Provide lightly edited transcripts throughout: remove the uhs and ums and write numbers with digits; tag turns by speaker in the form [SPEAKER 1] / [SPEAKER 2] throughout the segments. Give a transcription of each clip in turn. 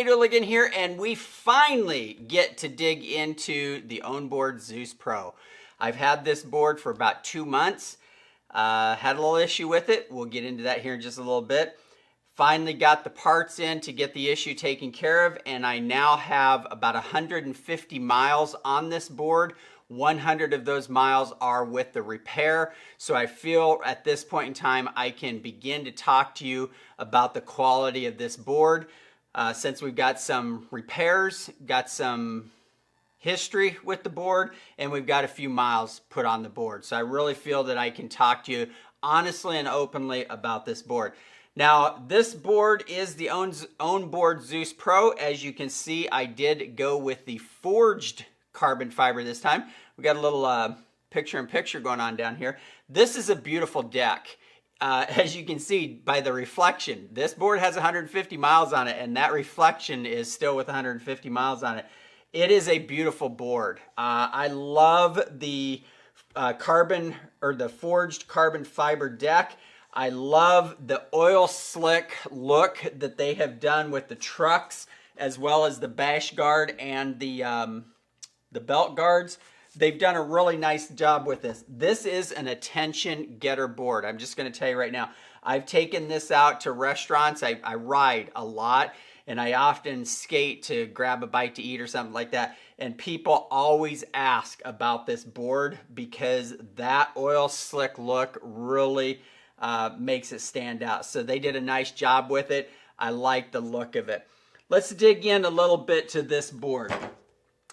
[SPEAKER 1] Ooligan here, and we finally get to dig into the onboard ZEUS Pro. I've had this board for about 2 months. Had a little issue with it. We'll get into that here in just a little bit. Finally got the parts in to get the issue taken care of, and I now have about 150 miles on this board. 100 of those miles are with the repair. So I feel at this point in time I can begin to talk to you about the quality of this board. Since we've got some repairs, got some history with the board, and we've got a few miles put on the board. So I really feel that I can talk to you honestly and openly about this board. Now, this board is the onboard ZEUS Pro. As you can see, I did go with the forged carbon fiber this time. We got a little picture-in-picture going on down here. This is a beautiful deck. As you can see by the reflection, this board has 150 miles on it, and that reflection is still with 150 miles on it. It is a beautiful board. I love the the forged carbon fiber deck. I love the oil slick look that they have done with the trucks, as well as the bash guard and the belt guards. They've done a really nice job with this. This is an attention getter board. I'm just going to tell you right now. I've taken this out to restaurants. I ride a lot, and I often skate to grab a bite to eat or something like that. And people always ask about this board because that oil slick look really makes it stand out. So they did a nice job with it. I like the look of it. Let's dig in a little bit to this board.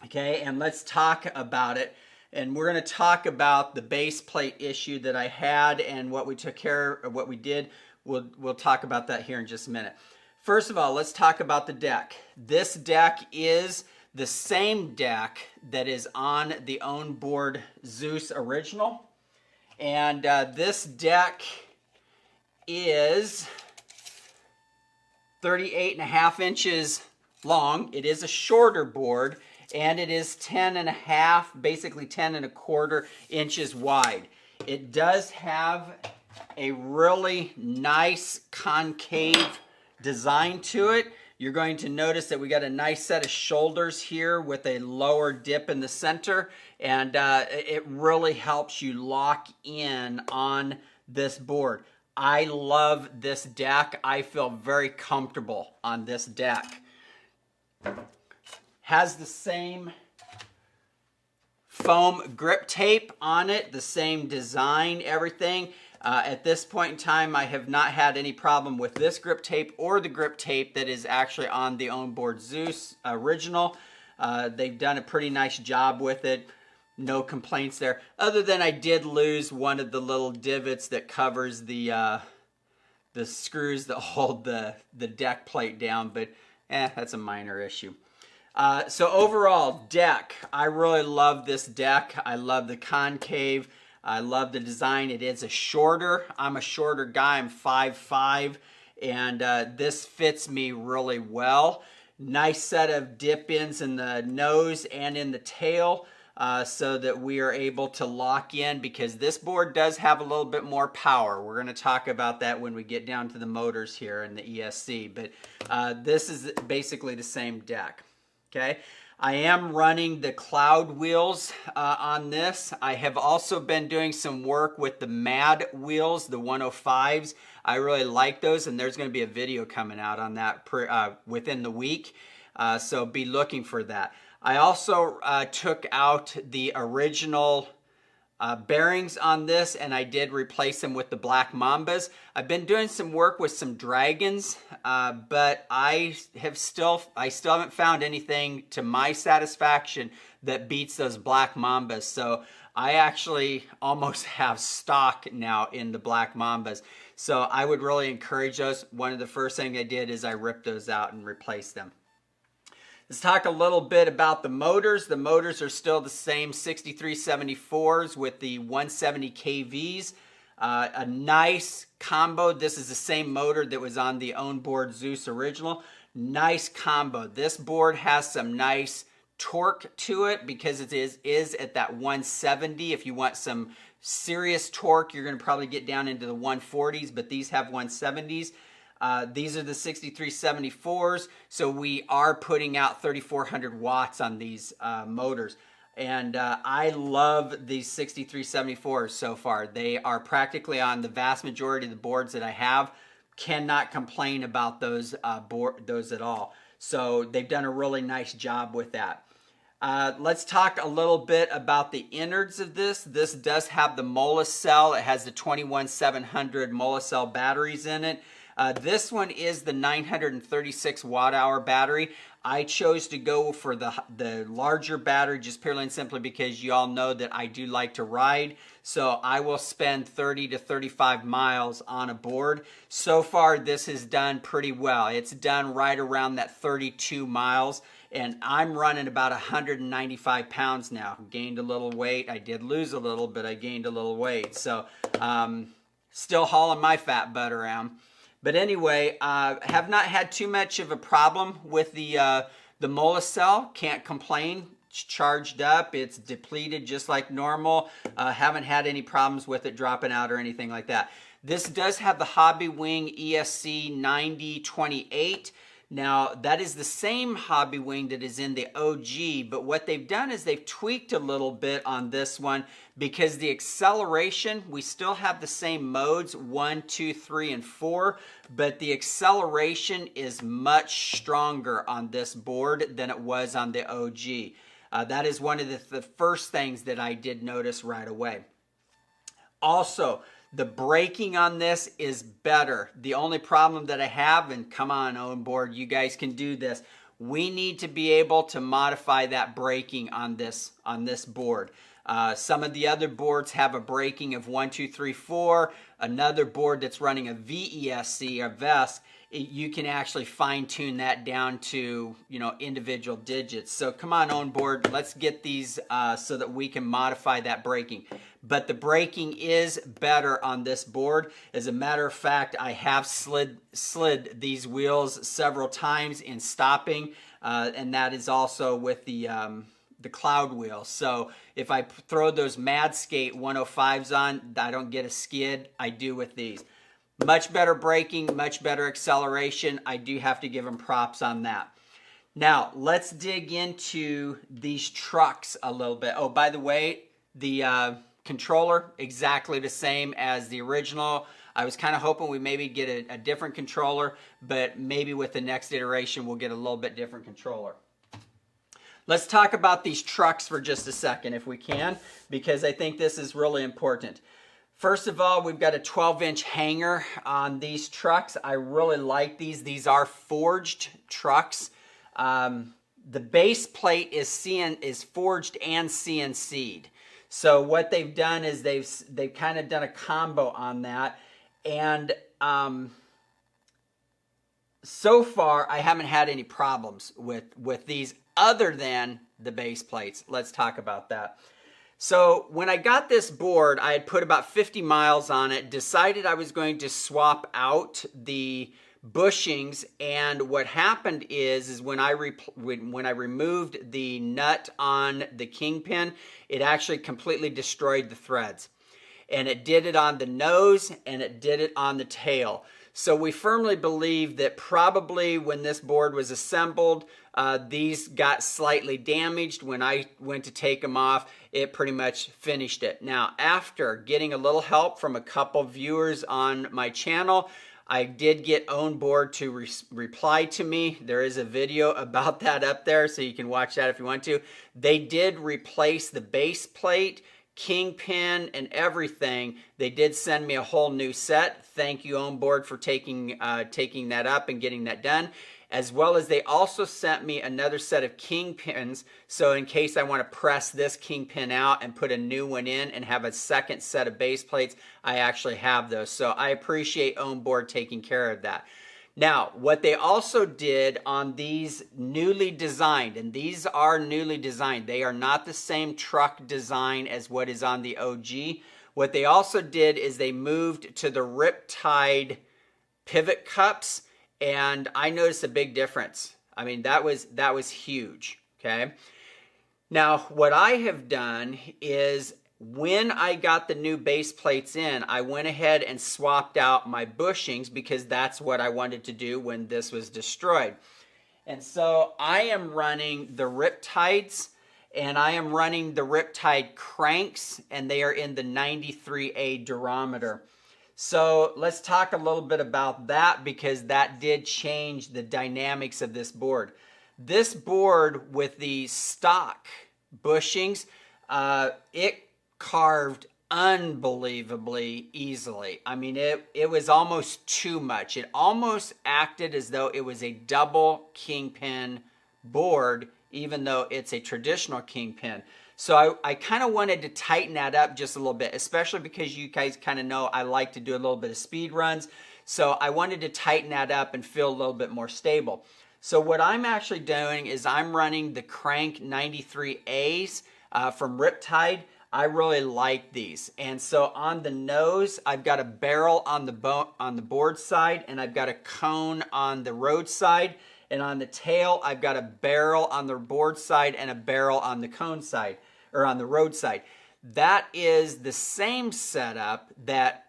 [SPEAKER 1] Okay, and let's talk about it. And we're going to talk about the base plate issue that I had and what we took care of, what we did. We'll talk about that here in just a minute. First of all, let's talk about the deck. This deck is the same deck that is on the onboard ZEUS original. And this deck is 38.5 inches long. It is a shorter board, and it is 10.5, basically 10.25 inches wide. It does have a really nice concave design to it. You're going to notice that we got a nice set of shoulders here with a lower dip in the center, and it really helps you lock in on this board. I love this deck. I feel very comfortable on this deck. Has the same foam grip tape on it, the same design, everything. At this point in time, I have not had any problem with this grip tape or the grip tape that is actually on the onboard ZEUS original. They've done a pretty nice job with it. No complaints there. Other than I did lose one of the little divots that covers the screws that hold the deck plate down, but that's a minor issue. So overall, deck. I really love this deck. I love the concave. I love the design. It is a shorter. I'm a shorter guy. I'm 5'5", and this fits me really well. Nice set of dip-ins in the nose and in the tail, so that we are able to lock in, because this board does have a little bit more power. We're going to talk about that when we get down to the motors here in the ESC, but this is basically the same deck. Okay, I am running the cloud wheels on this. I have also been doing some work with the MAD wheels, the 105s. I really like those, and there's going to be a video coming out on that within the week, so be looking for that. I also took out the original bearings on this, and I did replace them with the black mambas. I've been doing some work with some dragons, but I still haven't found anything to my satisfaction that beats those black mambas. So I actually almost have stock now in the black mambas. So I would really encourage those. One of the first things I did is I ripped those out and replaced them. Let's talk a little bit about the motors. The motors are still the same 6374s with the 170 kVs. A nice combo. This is the same motor that was on the onboard Zeus original. Nice combo. This board has some nice torque to it because it is at that 170. If you want some serious torque, you're going to probably get down into the 140s, but these have 170s. These are the 6374s, so we are putting out 3,400 watts on these motors. And I love these 6374s so far. They are practically on the vast majority of the boards that I have. Cannot complain about those at all. So they've done a really nice job with that. Let's talk a little bit about the innards of this. This does have the Mola cell. It has the 21700 Mola cell batteries in it. This one is the 936 watt-hour battery. I chose to go for the larger battery just purely and simply because you all know that I do like to ride. So I will spend 30 to 35 miles on a board. So far, this has done pretty well. It's done right around that 32 miles. And I'm running about 195 pounds now. Gained a little weight. I did lose a little, but I gained a little weight. So still hauling my fat butt around. But anyway, have not had too much of a problem with the Mola cell. Can't complain. It's charged up. It's depleted just like normal. Haven't had any problems with it dropping out or anything like that. This does have the Hobby Wing ESC 9028. Now, that is the same Hobby Wing that is in the OG, but what they've done is they've tweaked a little bit on this one because the acceleration, we still have the same modes, 1, 2, 3, and 4, but the acceleration is much stronger on this board than it was on the OG. That is one of the first things that I did notice right away. Also, the braking on this is better. The only problem that I have, and come on onboard, you guys can do this. We need to be able to modify that braking on this board. Some of the other boards have a braking of 1, 2, 3, 4. Another board that's running a VESC, a VESC, you can actually fine tune that down to, you know, individual digits. So come on board, let's get these so that we can modify that braking. But the braking is better on this board. As a matter of fact, I have slid these wheels several times in stopping, and that is also with the cloud wheel. So if I throw those Mad Skate 105s on, I don't get a skid. I do with these. Much better braking, much better acceleration. I do have to give them props on that. Now, let's dig into these trucks a little bit. Oh, by the way, the controller, exactly the same as the original. I was kind of hoping we maybe get a different controller, but maybe with the next iteration, we'll get a little bit different controller. Let's talk about these trucks for just a second, if we can, because I think this is really important. First of all, we've got a 12-inch hanger on these trucks. I really like these. These are forged trucks. The base plate is forged and CNC'd. So what they've done is they've kind of done a combo on that. And so far, I haven't had any problems with these. other than the base plates. Let's talk about that. So when I got this board, I had put about 50 miles on it, decided I was going to swap out the bushings, and what happened is when I removed the nut on the kingpin, it actually completely destroyed the threads. And it did it on the nose and it did it on the tail. So we firmly believe that probably when this board was assembled, these got slightly damaged. When I went to take them off, it pretty much finished it. Now, after getting a little help from a couple viewers on my channel, I did get OwnBoard to reply to me. There is a video about that up there, so you can watch that if you want to. They did replace the base plate, kingpin, and everything. They did send me a whole new set. Thank you, OwnBoard, for taking that up and getting that done. As well as they also sent me another set of kingpins, so in case I want to press this kingpin out and put a new one in and have a second set of base plates, I actually have those. So I appreciate OwnBoard taking care of that. Now, what they also did on these newly designed, and these are newly designed, they are not the same truck design as what is on the OG. What they also did is they moved to the Riptide pivot cups, and I noticed a big difference. I mean, that was huge, okay? Now, what I have done is when I got the new base plates in, I went ahead and swapped out my bushings because that's what I wanted to do when this was destroyed. And so I am running the Riptides, and I am running the Riptide cranks, and they are in the 93A durometer. So let's talk a little bit about that because that did change the dynamics of this board. This board with the stock bushings, it carved unbelievably easily. I mean, it was almost too much. It almost acted as though it was a double kingpin board, even though it's a traditional kingpin. So I kind of wanted to tighten that up just a little bit, especially because you guys kind of know I like to do a little bit of speed runs. So I wanted to tighten that up and feel a little bit more stable. So what I'm actually doing is I'm running the crank 93As from Riptide. I really like these. And so on the nose, I've got a barrel on the board side, and I've got a cone on the road side. And on the tail, I've got a barrel on the board side and a barrel on the cone side, or on the road side. That is the same setup that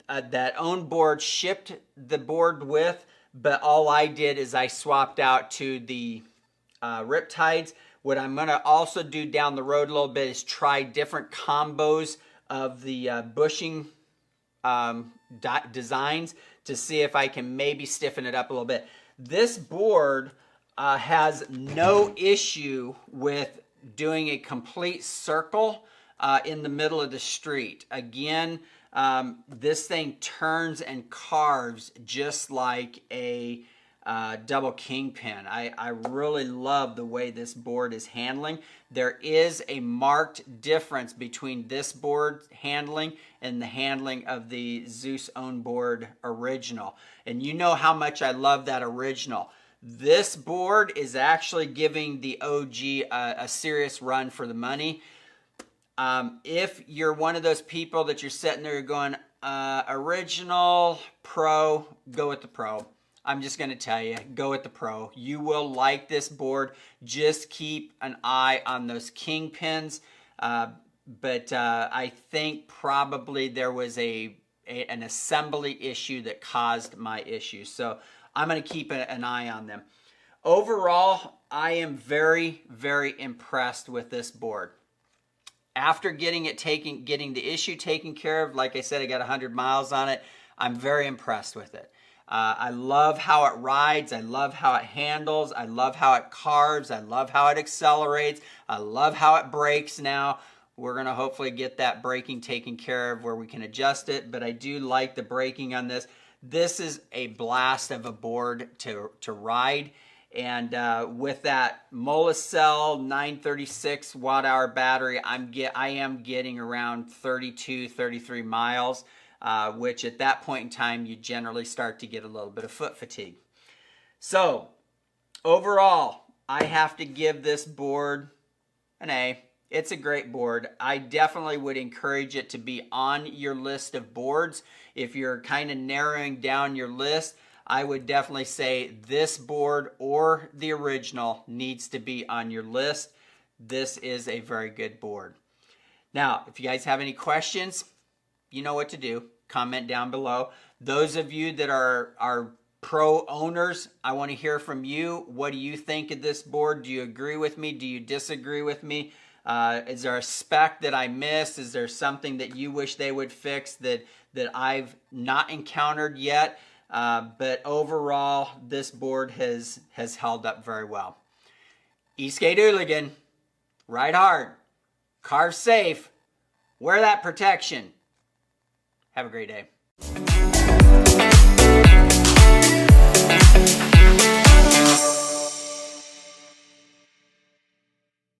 [SPEAKER 1] OwnBoard shipped the board with, but all I did is I swapped out to the Riptides. What I'm going to also do down the road a little bit is try different combos of the bushing designs to see if I can maybe stiffen it up a little bit. This board has no issue with doing a complete circle in the middle of the street. Again, this thing turns and carves just like a double kingpin. I really love the way this board is handling. There is a marked difference between this board handling and the handling of the Zeus OwnBoard original. And you know how much I love that original. This board is actually giving the OG a serious run for the money. If you're one of those people that you're sitting there going, original, pro, go with the pro. I'm just going to tell you, go with the pro. You will like this board. Just keep an eye on those kingpins. But I think probably there was an assembly issue that caused my issue. So I'm going to keep an eye on them. Overall, I am very, very impressed with this board. After getting the issue taken care of, like I said, I got 100 miles on it. I'm very impressed with it. I love how it rides. I love how it handles. I love how it carves. I love how it accelerates. I love how it brakes now. We're going to hopefully get that braking taken care of where we can adjust it, but I do like the braking on this. This is a blast of a board to ride, and with that Molicel 936 watt-hour battery, I am getting around 32, 33 miles. Which at that point in time, you generally start to get a little bit of foot fatigue. So overall, I have to give this board an A. It's a great board. I definitely would encourage it to be on your list of boards. If you're kind of narrowing down your list, I would definitely say this board or the original needs to be on your list. This is a very good board. Now, if you guys have any questions, you know what to do. Comment down below. Those of you that are pro owners, I want to hear from you. What do you think of this board? Do you agree with me? Do you disagree with me? Is there a spec that I missed? Is there something that you wish they would fix that I've not encountered yet? But overall, this board has held up very well. Eastgate Ooligan, ride hard, carve safe, wear that protection. Have a great day.